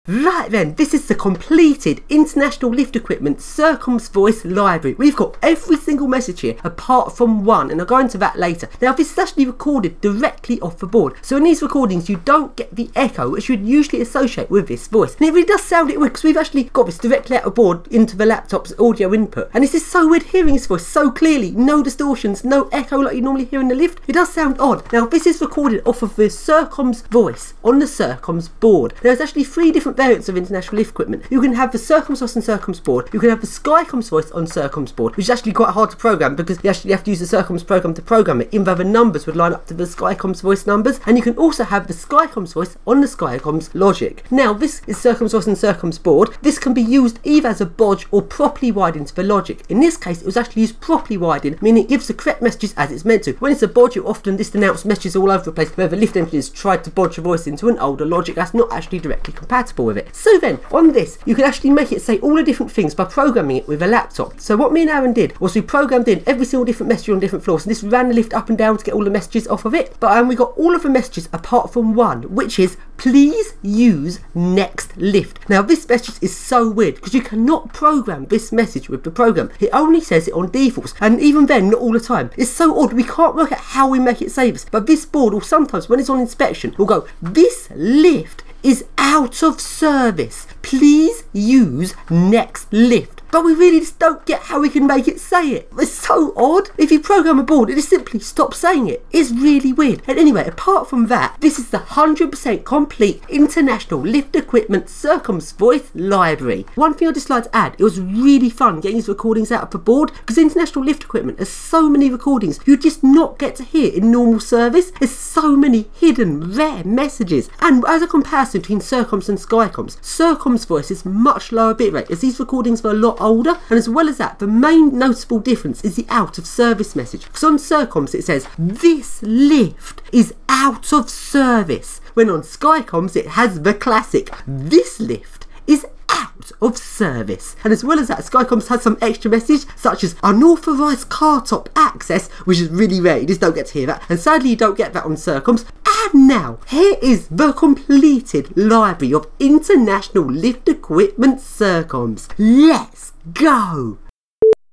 Right then, this is the completed International Lift Equipment Sercomm's voice library. We've got every single message here apart from one, and I'll go into that later. Now this is actually recorded directly off the board, so in these recordings you don't get the echo which you'd usually associate with this voice. And it really does sound it weird because we've actually got this directly out of board into the laptop's audio input, and this is so weird hearing this voice so clearly, no distortions, no echo like you normally hear in the lift. It does sound odd. Now this is recorded off of the Sercomm's voice on the Sercomm's board. There's actually three different variants of international lift equipment. You can have the Sercomm's voice on Sercomm's board, you can have the Skycomm's voice on Sercomm's board, which is actually quite hard to program because you actually have to use the Sercomm's program to program it, even though the numbers would line up to the Skycomm's voice numbers. And you can also have the Skycomm's voice on the Skycomm's logic. Now this is Sercomm's voice on Sercomm's board. This can be used either as a bodge or properly widened to the logic. In this case it was actually used properly widened, meaning it gives the correct messages as it's meant to. When it's a bodge, you often disannounced messages all over the place where the lift engineers tried to bodge a voice into an older logic that's not actually directly compatible with it. So then, on this, you can actually make it say all the different things by programming it with a laptop. So what me and Aaron did was we programmed in every single different message on different floors, and this ran the lift up and down to get all the messages off of it. But we got all of the messages apart from one, which is please use next lift. Now this message is so weird because you cannot program this message with the program. It only says it on defaults, and even then not all the time. It's so odd, we can't work out how we make it say this, but this board will sometimes, when it's on inspection, will go, this lift is out of service, please use next lift. But we really just don't get how we can make it say it. It's so odd. If you program a board, it just simply stops saying it. It's really weird. And anyway, apart from that, this is the 100% complete International Lift Equipment Sercomm's voice library. One thing I just like to add, it was really fun getting these recordings out of the board because International Lift Equipment has so many recordings you just not get to hear in normal service. There's so many hidden, rare messages. And as a comparison between Sercomm's and Skycomm's, Sercomm's voice is much lower bitrate as these recordings were a lot older, and as well as that, the main noticeable difference is the out of service message, because on Sercomm's it says this lift is out of service, when on Skycomm's it has the classic this lift is out of service. And as well as that, Skycomm's has some extra message such as unauthorised car top access, which is really rare, you just don't get to hear that, and sadly you don't get that on Sercomm's. And now, here is the completed library of International Lift Equipment Sercomm's. Let's go!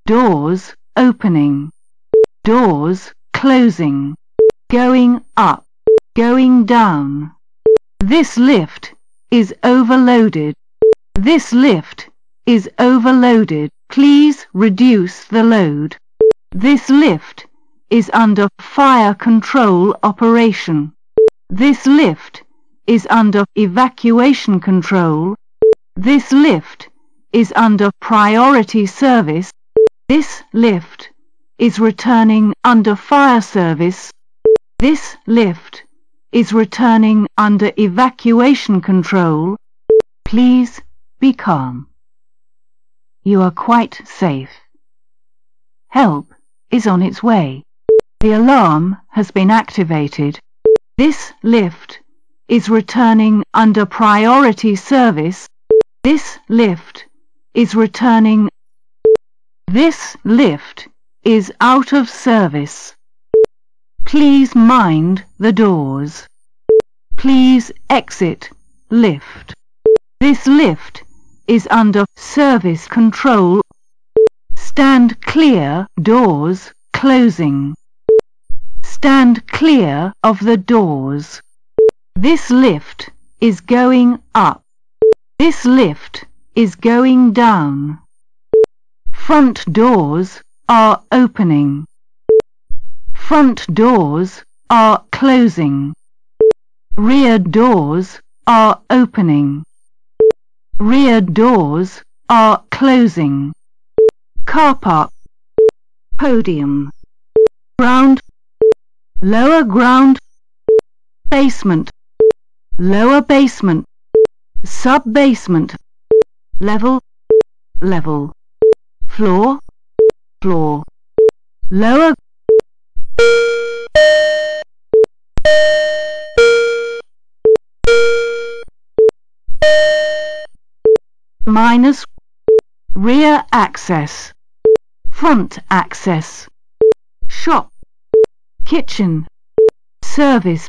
Doors opening, doors closing, going up, going down. This lift is overloaded. This lift is overloaded. Please reduce the load. This lift is under fire control operation. This lift is under evacuation control. This lift is under priority service. This lift is returning under fire service. This lift is returning under evacuation control. Please be calm. You are quite safe. Help is on its way. The alarm has been activated. This lift is returning under priority service. This lift is returning. This lift is out of service. Please mind the doors. Please exit lift. This lift is under service control. Stand clear, doors closing. Stand clear of the doors. This lift is going up. This lift is going down. Front doors are opening. Front doors are closing. Rear doors are opening. Rear doors are closing. Car park. Podium. Ground. Lower ground. Basement. Lower basement. Sub-basement. Level. Level. Floor. Floor. Lower. Minus. Rear access. Front access. Shop. Kitchen. Service.